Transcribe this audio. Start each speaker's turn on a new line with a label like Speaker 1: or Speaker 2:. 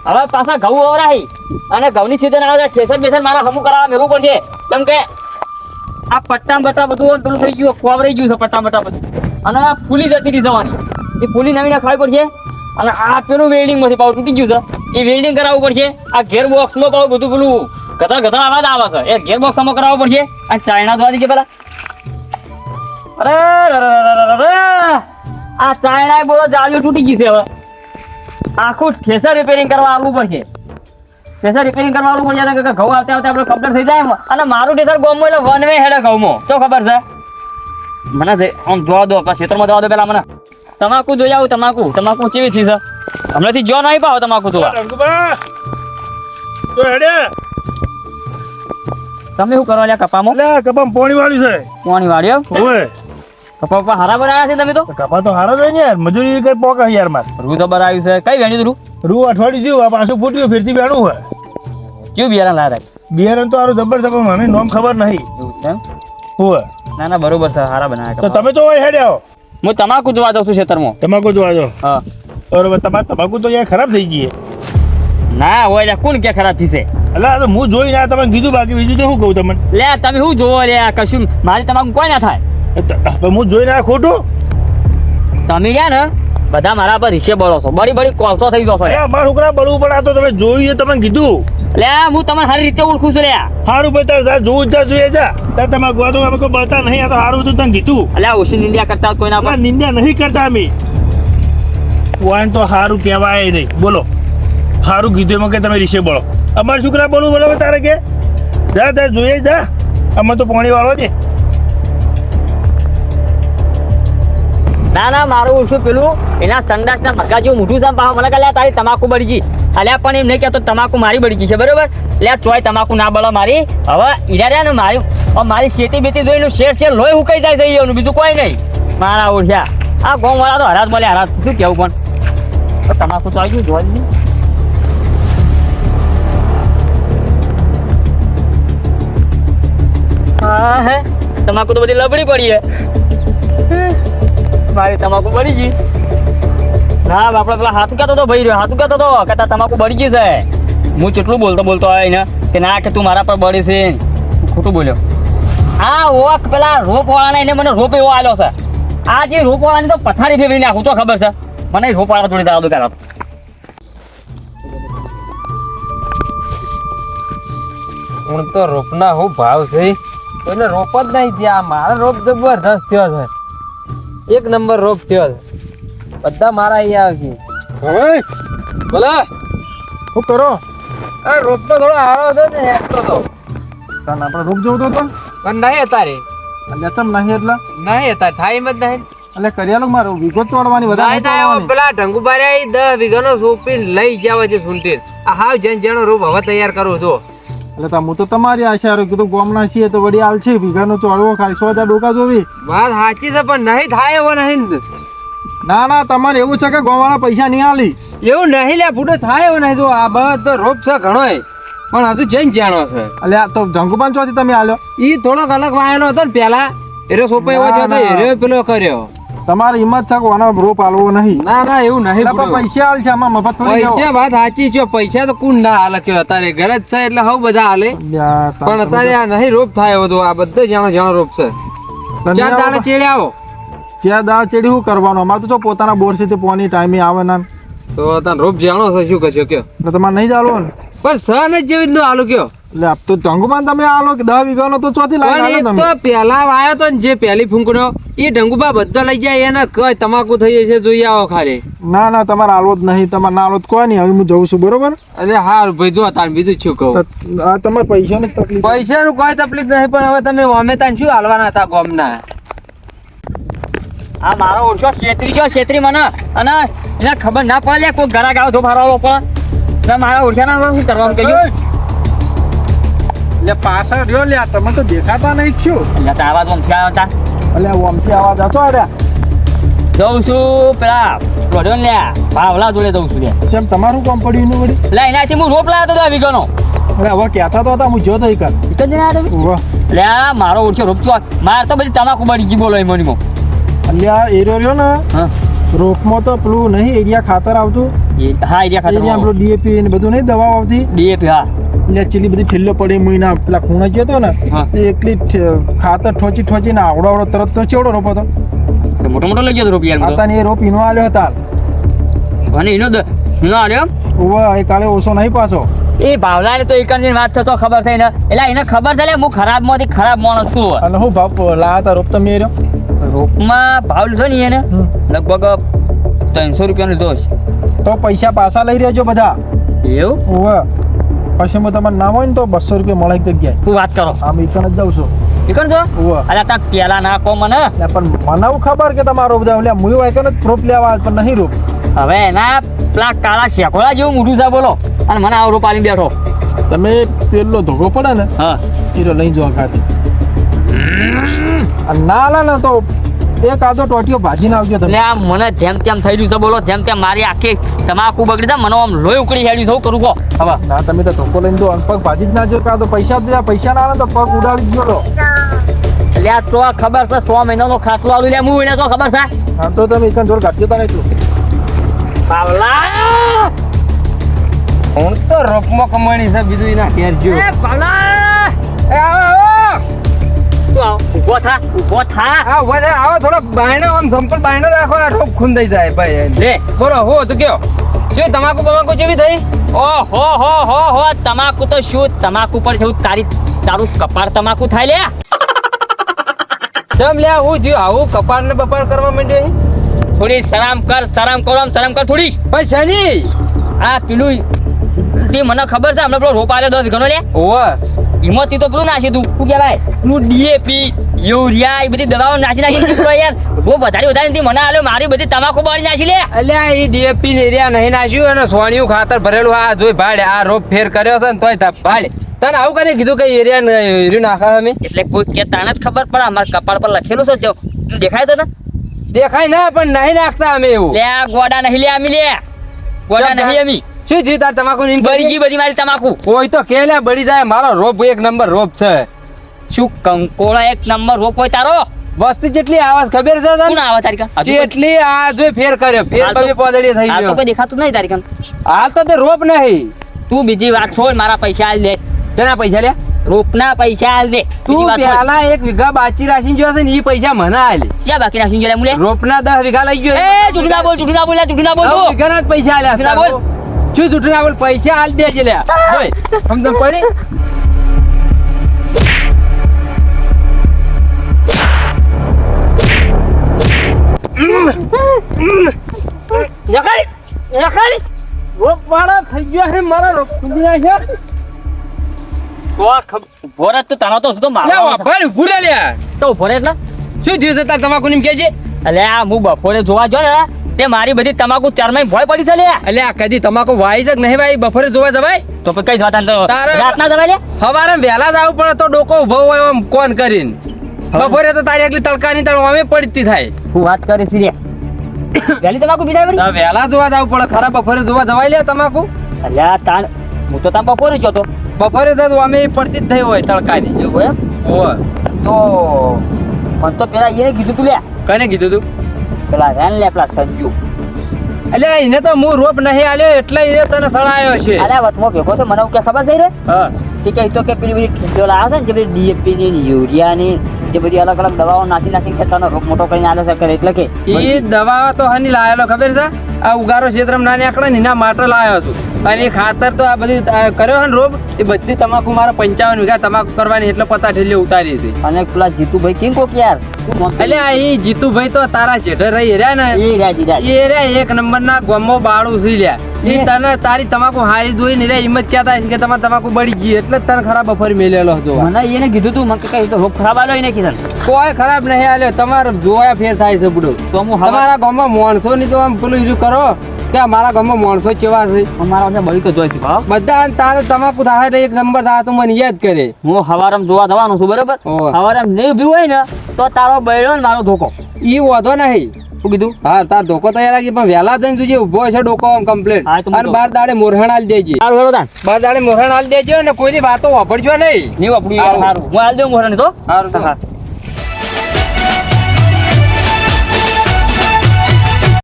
Speaker 1: હવે પાછા ઘઉં વવરાય અને ઘઉંની સીઝન આવે ઠેસર બેસર મારા હમું કરાવવા મેળવું પડશે કેમ કે આ પટ્ટા બટ્ટા બધું પેલું થઈ ગયું ખોવરાઈ ગયું છે પટ્ટા બટ્ટા બધું અને આ ફૂલી જતી હતી જવાની એ ફૂલી નવી ખાવી પડશે અને આ પેલું વેલ્ડિંગ માંથી પાવ તૂટી ગયું છે એ વેલ્ડિંગ કરાવવું પડશે આ ગેર બોક્સમાં પાવ બધું પેલું ગધા ગધા અવાજ આવે છે એ ગેર બોક્સ આમાં કરાવવું પડશે અને ચાઇના દ્વારા કે પેલા અરે આ ચાઇના બોલો જાળીઓ તૂટી ગઈ છે હવે આખું ઠેસર રિપેરિંગ કરવા આવવું પડશે ઠેસર રિપેરિંગ કરવા આવવું પડશે કે ઘઉં આવતા આવતા આપણે કમ્પ્લીટ થઈ જાય અને મારું ઠેસર ગોમમાં એટલે વન વે હેડે ઘઉંમાં તો ખબર છે મને આમ જોવા દો આપણા ક્ષેત્રમાં જવા દો પેલા મને તમાકુ જોઈ આવું તમાકુ કેવી થઈ છે હમણાંથી જો નહીં પાવો તમાકુ જોવા તમે શું કરવા લ્યા કપામાં
Speaker 2: કપામાં પોણી વાળ્યું છે
Speaker 1: પોણી વાળ્યો
Speaker 2: ઓય
Speaker 1: કપા હારા બનાવ્યા છે તમે તો
Speaker 2: કપા તો હારા જ હોય ને યાર મજૂરી કઈ પોકા યાર માર
Speaker 1: રૂ તો બરાવ્યું છે કઈ વેણ્યું રૂ
Speaker 2: રૂ અઠવાડિયું જેવું આ પાછું ફૂટ્યું ફેરથી બેણું હોય
Speaker 1: કેવું બિયારણ લાયા
Speaker 2: બિયારણ તો હારું જબરજસ્ત મને નોમ ખબર નહીં
Speaker 1: એવું છે એમ
Speaker 2: હોય
Speaker 1: ના બરોબર છે હારા બનાવ્યા
Speaker 2: તો તમે તો હોય હેડે આવો
Speaker 1: હું તમાકુ જોવા જાઉં છું ખેતરમાં
Speaker 2: તમાકુ જોવા જો
Speaker 1: હા
Speaker 2: બરોબર તમારે તમાકુ તો યાર ખરાબ થઈ ગઈ
Speaker 1: ના હોય લે કોણ કે ખરાબ થશે
Speaker 2: એટલે આ તો હું જોઈ ના તમે કીધું બાકી બીજું તો શું કહું તમને
Speaker 1: લે તમે શું જોવો લે કશું મારી તમાકુ કોઈ ના થાય
Speaker 2: હું જોઈ ના ખોટું
Speaker 1: તમે ગયા ને બધા મારા પર હિસ્સે બળો છો બડી કોલસો થઈ જશો
Speaker 2: અમારા છોકરા બળવું પડે આ તો તમે જોઈ તમે કીધું
Speaker 1: લે હું તમને સારી રીતે ઓળખું છું લે
Speaker 2: સારું ભાઈ તાર જોવું જા જોઈએ જા તાર તમારે ગોતો અમે કોઈ બળતા નહીં આ તો સારું હતું તને કીધું
Speaker 1: એટલે ઓછી નિંદ્યા કરતા કોઈ ના
Speaker 2: નિંદા નહીં કરતા અમે પોઈન્ટ તો સારું કહેવાય નહીં બોલો સારું કીધું એમાં કે તમે રીસે બળો અમારા છોકરા બળવું બળો તારે કે જા તાર જોઈએ જા અમે તો પાણી વાળો છે
Speaker 1: ના મારું ઓછું પેલું એના સંડાસના મગા જેવું મોઢું છે પાછું મને કહે તારી તમાકુ બળી ગઈ અલ્યા પણ એમ નહીં કહેતો તમાકુ મારી બળી ગઈ છે બરોબર એટલે ચોય તમાકુ ના બળો મારી હવે ઈરાડ્યા ને મારી શેતી બેતી જોઈને શેર લોહી હુકાઈ જાય છે એનું બીજું કોઈ નહીં મારા ઓછા આ ગોમ વાળા તો હરાજ બોલે હરાજ શું કેવું પણ તમાકુ તો આવી ગયું જોઈ હા હે તમાકુ તો બધી લબડી પડી હે મારી તમાકુ બળી ગઈ ના આપણે પેલા હાથું કહેતો તો ભાઈ હાથું કહેતો તો કે તમાકુ બળી ગઈ છે હું કેટલું બોલતો હોય ને કે ના કે તું મારા પર બળી છે ખોટું બોલ્યો હા ઓક પેલા રોપ વાળાને એને મને રોપ એવો આલ્યો છે આ જે રોપ વાળાની તો પથારી ફેરવી નાખું તો ખબર છે મને રોપ વાળા જોડે દાદો કરાવ
Speaker 3: હું તો રોપના હું ભાવ છે એટલે રોપ જ નહીં ત્યાં મારો રોપ જબરદસ્ત થયો છે એક નંબર રોપ થયો છે બધા મારા અહીંયા આવે છે હવે બોલા
Speaker 2: શું કરો
Speaker 3: આ રોપ તો થોડો હારો હતો ને હેકતો તો
Speaker 2: આપણે રોપ જવું તો
Speaker 3: પણ નહીં અતારે
Speaker 2: એટલે તમ નહીં એટલે
Speaker 3: નહીં અતારે થાય એમ જ નહીં
Speaker 2: એટલે કરિયાલો મારું વિગત તોડવાની
Speaker 3: વધારે પેલા ઢંગુબારે 10 વીઘાનો સોપી લઈ જવા છે સુંટીર આ હાવ જેનો રોપ હવે તૈયાર કરું છું
Speaker 2: એટલે હું તો તમારી આશા રહ્યો કીધું ગોમના છીએ તો વડી હાલ છે વીઘાનો ચોળવો ખાઈ 100,000 ડોકા જોવી
Speaker 3: વાત સાચી છે પણ નહીં થાય એવો નહીં
Speaker 2: ના તમારે એવું છે કે ગોવાળા પૈસા નહીં આલી
Speaker 3: એવું નહીં લે ફૂટો થાય એવો નહીં જો આ બધો રોપ છે ઘણો પણ હજુ જઈને જાણો છે
Speaker 2: એટલે આ તો ઢંગુબાન ચોથી તમે આલ્યો
Speaker 3: ઈ થોડોક અલગ વાયેલો હતો ને પેલા એરો સોપો એવો થયો હતો એરો પેલો કર્યો
Speaker 2: તમારી હિંમત છે કે આનો રોપ આલવો નહીં
Speaker 3: ના એવું નહીં
Speaker 2: પૈસા હાલ છે આમાં મફત થોડી
Speaker 3: પૈસા વાત સાચી છે પૈસા તો કોણ ના હાલે કયો અત્યારે ઘરે જ છે એટલે હવે બધા હાલે પણ અત્યારે આ નહીં રોપ થાય એવો તો આ બધો જાણો રોપ છે 4 દાડે ચેડે આવો
Speaker 2: 4 દાડા ચેડી શું કરવાનું અમારે તો જો પોતાના બોર છે તે પોની ટાઈમે આવે ના
Speaker 3: તો તને રોપ જાણો છે શું કરશો કયો
Speaker 2: એટલે તમારે નહીં ચાલવો ને
Speaker 3: પણ સન જ જેવી રીતનું હાલું કયો
Speaker 2: એટલે આપ તો ઢંગુબાન તમે આલો કે 10 વીઘાનો તો ચોથી લાવી
Speaker 3: પણ એ તો પેલા વાયો તો ને જે પહેલી ફૂંકણો એ ઢંગુબા બધા લઈ જાય એને કઈ તમાકુ થઈ જશે જોઈ આવો ખાલી
Speaker 2: ના તમારે આલવો જ નહીં તમારે ના આલવો કોઈ નહીં હવે હું જઉં છું બરોબર
Speaker 3: અરે હારું ભાઈ જો તાર બીજું શું કહું
Speaker 2: આ તમારે પૈસાની તકલીફ
Speaker 3: પૈસાનું કોઈ તકલીફ નહીં પણ હવે તમે અમે તાન શું હાલવાના હતા ગોમના
Speaker 1: આ મારો ઓળખો છેતરી મને અને એને ખબર ના પડે કોઈ ઘરાક આવો તો મારો પણ મારા ઓળખ્યા ના શું કરવાનું કહ્યું
Speaker 2: એટલે પાછળ રહ્યો લ્યા તમે તો દેખાતા નહીં છો
Speaker 1: એટલે તો આવાજ ઓમથી આવ્યો હતા
Speaker 2: એટલે ઓમથી આવાજ હતો અરે
Speaker 1: જઉં છું પેલા રોડ્યો ને ભાવલા જોડે જઉં છું
Speaker 2: એમ તમારું કામ પડ્યું એનું વળી
Speaker 1: એટલે એનાથી હું રોપ લાવ્યો હતો વીઘાનો
Speaker 2: અરે હવે કહેતા તો હતા હું જો તો કર
Speaker 1: એટલે મારો ઓળખ્યો રોપ છો મારે તો બધી તમાકુ બળી ગઈ બોલો એમોનીમાં
Speaker 2: એટલે આ એરિયો રહ્યો ને
Speaker 1: હા
Speaker 2: રોપમાં તો પેલું નહીં એરિયા ખાતર આવતું
Speaker 1: હા એરિયા ખાતર
Speaker 4: એરિયા આપણું ડીએપી ને બધું નહીં દવાઓ આવતી
Speaker 1: ડીએપી હા
Speaker 4: એટલે ચીલી બધી ઠેલ્લો પડી મહિના પેલા ખૂણા ગયો હતો ને
Speaker 1: હા.
Speaker 4: એ એકલી ખાતર ઠોચી ને આવડો આવડો તરત તો ચેવડો રોપ હતો
Speaker 1: તો મોટો મોટો લઈ જતો રૂપિયા
Speaker 4: આતા ને એ રોપ ઈનો આલ્યો હતા
Speaker 1: અને એનો આલ્યો
Speaker 4: ઓવા એ કાલે ઓછો નહીં પાછો
Speaker 1: એ ભાવલાને તો એકની વાત થતો ખબર થઈ ને એટલે એને ખબર છે હું ખરાબમાંથી ખરાબ માણસ છું
Speaker 4: અને હું ભાવ લાયા હતા રોપ તમે રહ્યો
Speaker 1: રોપમાં ભાવ લીધો ને એને લગભગ 300 રૂપિયાનો લીધો છે
Speaker 4: તો પૈસા પાછા લઈ રહેજો બધા
Speaker 1: એવું
Speaker 4: ઓવા પછી હું તમારું નામ હોય ને તો 200 રૂપિયા મળે એક જગ્યાએ
Speaker 1: તું વાત કરો
Speaker 4: આમ એકન જ જાઉં છું
Speaker 1: નીકળ છો
Speaker 4: ઓવા
Speaker 1: અરે તાર પેલા ના કો મને
Speaker 4: એટલે પણ મને એવું ખબર કે તમારો બધા એટલે મુયું હોય કે રોપ લેવા પણ નહીં રોપ
Speaker 1: હવે એના પેલા કાળા શેકોળા જેવું મોઢું છે બોલો અને મને આવો રોપ આલીને બેઠો
Speaker 4: તમે પેલો ધોકો પડે ને
Speaker 1: હા
Speaker 4: એ લઈ જો ખાતે ના લા ને તો એક આદો ટોટીઓ ભાજીને આવજો
Speaker 1: એટલે
Speaker 4: તમે
Speaker 1: આ મને જેમ તેમ થઈ રહ્યું છે બોલો જેમ તેમ મારી આખી તમાકુ બગડી જાય મને આમ લોહી ઉકળી હેડ્યું છે કરું કહો હવે
Speaker 4: ના તમે તો ધોકો લઈને જો પગ ભાજી જ ના જો કાં તો પૈસા જ પૈસા ના આવે તો પગ ઉડાડી જ ગયો
Speaker 1: એટલે આ તો ખબર છે 100 મહિનાનો ખાટલો આલું લે હું એને તો ખબર છે
Speaker 4: હા તો તમે એકન જોર કાઢજો તા એટલું
Speaker 1: પાવલા
Speaker 3: હું તો રોપમાં કમાણી છે બીજું એના ઘેર જો
Speaker 1: એ પાવલા એ આવો તું આવ ઊભો થા
Speaker 3: આ વધે આવો થોડો બાયણો આમ સંપલ બાયણો રાખો આ રોપ ખૂંદાઈ જાય ભાઈ
Speaker 1: લે
Speaker 3: બોલો હો તો કયો શું તમાકુ જેવી થઈ
Speaker 1: ઓહો હો તમાકુ તો શું તમાકુ પર છે તારું કપાળ તમાકુ થાય લે
Speaker 3: જમ લ્યા હું જ્યું આવું કપાળ ને બપાળ કરવા માંડ્યો
Speaker 1: થોડી શરમ કર થોડી
Speaker 3: ભાઈ શની
Speaker 1: આ પેલું તે મને ખબર છે હમણાં પેલો રોપ આવ્યો 10 વીઘાનો લે
Speaker 3: ઓવા
Speaker 1: એમાંથી તો પેલું નાખી તું શું કહેવાય પેલું ડીએપી યુરિયા એ બધી દવાઓ નાખી દીકરો યાર બહુ વધારે નથી મને આલ્યો મારી બધી તમાકુ બાળી નાખી લે
Speaker 3: અલ્યા એ ડીએપી એરિયા નહીં નાખ્યું અને સોણિયું ખાતર ભરેલું આ જોઈ ભાડે આ રોપ ફેર કર્યો છે ને તોય ભાડે તને આવું કરીને કીધું કે એરિયા નાખા અમે
Speaker 1: એટલે કોઈ કે તાને જ ખબર પડે અમારા કપાળ પર લખેલું છે જો દેખાય તો ને
Speaker 3: દેખાય ના પણ નહીં નાખતા અમે એવું
Speaker 1: લે આ ગોડા નહીં લે અમી લે ગોડા નહીં અમી
Speaker 3: શું થયું તાર તમાકુ ની
Speaker 1: બળી ગઈ બધી મારી તમાકુ
Speaker 3: કોઈ તો કે લે બળી જાય મારો રોપ એક નંબર રોપ છે
Speaker 1: શું કંકોળા એક નંબર રોપ હોય તારો
Speaker 3: વસ્તી જેટલી આવાજ ખબર છે
Speaker 1: કોણ આવે તારી કાન
Speaker 3: જેટલી આ જો ફેર કર્યો ફેર બબે પોદડી થઈ
Speaker 1: આ તો
Speaker 3: ગયો
Speaker 1: કોઈ દેખાતું નહીં તારી કાન
Speaker 3: હાલ તો તે રોપ નહીં
Speaker 1: તું બીજી વાત છોડ મારા પૈસા આલ દે
Speaker 3: તેના પૈસા લે
Speaker 1: રોપના પૈસા આલ દે
Speaker 3: તું પેલા 1 વીઘા બાચી રાખીને જો છે ને એ પૈસા મને આલે
Speaker 1: ક્યાં બાકી રાખી ગયેલા મુલે
Speaker 3: રોપના 10 વીઘા લઈ ગયો
Speaker 1: એ જુઠી ના બોલ જુઠી ના બોલ તું
Speaker 3: વીઘાના જ પૈસા આલ્યા
Speaker 1: જુઠ્ઠી ના બોલ.
Speaker 3: શું જુઠ્ઠી ના બોલ પૈસા આલ દેજે લે ઓય સમજણ પડી
Speaker 1: નખાડી
Speaker 3: રોપ વાળા થઈ ગયો હે મારા રોપ કુંદી નાખ્યો
Speaker 1: ભોરત તો તાનો તો સુધો
Speaker 3: લે
Speaker 1: મારો
Speaker 3: વાપર ભૂરે લે
Speaker 1: તો ભોરે એટલે
Speaker 3: શું થયું છે તાર તમાકુ ની કેજે
Speaker 1: અલે આ હું બપોરે જોવા જો ને તે મારી બધી તમાકુ ચારમાઈ ભોય પડી છે લે
Speaker 3: એટલે આ કદી તમાકુ વાઈ છે કે નહીં વાઈ બફરે જોવા જવાય
Speaker 1: તો પછી કઈ જવાતા તો
Speaker 3: તારે-
Speaker 1: રાતના જવાય લે
Speaker 3: સવારે વહેલા જ આવવું પડે તો ડોકો ઉભો હોય એમ કોણ કરીને બપોરે તો તારી એકલી તડકાની તળ અમે પડતી થાય
Speaker 1: હું વાત કરી સિરિયા વેલી તમાકુ બીજા
Speaker 3: તો વહેલા જોવા જવું પડે ખરા બપોરે જોવા જવાય લે તમાકુ
Speaker 1: અલ્યા તાણ હું તો તાર બપોરે જ હતો
Speaker 3: બપોરે તો અમે પડતી જ થઈ હોય તડકાની
Speaker 1: એવું એમ
Speaker 3: ઓય
Speaker 1: તો મને તો પેલા એ કીધું તું લે
Speaker 3: કને કીધું તું
Speaker 1: પેલા રેન લે પેલા સંજુ
Speaker 3: એટલે એને તો હું રોપ નહીં આલ્યો એટલે એ તને સળાયો છે
Speaker 1: અલ્યા વતમો ભેગો તો મને એવું કે ખબર થઈ રે
Speaker 3: હા
Speaker 1: કે કે તો કે પેલી બધી ઠીંડો લાવે છે ને જે બધી ડીએપી ની યુરિયા ની જે બધી અલગ અલગ દવાઓ નાખી ખેતરનો રોગ મોટો કરીને આલે છે કરે એટલે કે
Speaker 3: એ દવા તો હની લાયેલો ખબર છે આ ઉગારો ક્ષેત્રમાં નાની આંકડે ને એના માટે લાવ્યો છું અને એ ખાતર તો આ બધી કર્યો છે ને રોપ એ બધી તમાકુ મારા 55 વીઘા તમાકુ કરવાની એટલે પતા ઠેલી ઉતારી છે
Speaker 1: અને પેલા જીતુભાઈ કેમ કોક યાર
Speaker 3: એટલે આ એ જીતુભાઈ તો તારા જેઠે રહી રહ્યા ને
Speaker 1: એ રાજી રાજી
Speaker 3: એ રે એક નંબર ના ગોમો બાળું છે લ્યા એ તને તારી તમાકુ હારી જોઈ ને રે હિંમત કહેતા હશે કે તમારે તમાકુ બળી ગઈ એટલે જ તને ખરાબ બફરી મેલેલો હતો
Speaker 1: મને એને કીધું તું મને કઈ તો રોગ ખરાબ આલો એને કીધું
Speaker 3: કોઈ ખરાબ નહીં આલ્યો તમારે જોયા ફેર થાય છે બુડો
Speaker 1: તો હું
Speaker 3: તમારા ગામમાં માણસો ની તો આમ પેલું ઈર્યું કરો કે અમારા ગામમાં માણસો કેવા છે
Speaker 1: અમારા પાસે બળી તો જોઈશું ભાવ
Speaker 3: બધા તારે તમાકુ થાય એટલે એક નંબર થાય તો મને યાદ કરે
Speaker 1: હું હવારમ જોવા જવાનું છું બરાબર
Speaker 3: ઓવે.
Speaker 1: હવારમ નહીં ઉભી હોય ને તો તારો બૈડો ને મારો ધોકો
Speaker 3: ઈ વાંધો નહીં
Speaker 1: શું કીધું
Speaker 3: હા તાર ધોકો તૈયાર રાખી પણ વહેલા જઈને તું જે ઉભો છે ડોકો આમ કમ્પ્લીટ
Speaker 1: હા, તો હું
Speaker 3: અને
Speaker 1: તો-
Speaker 3: 12 દાડે મોરહણ આલી દેજે
Speaker 1: સારું હેડો તાન
Speaker 3: 12 દાડે મોરહણ આલી દેજો ને કોઈની વાતો વાપરજો નહીં
Speaker 1: નહીં વાપરું યાર
Speaker 3: સારું.
Speaker 1: સારું હું હાલ દઉં મોહરાને તો
Speaker 3: સારું તો.
Speaker 1: હા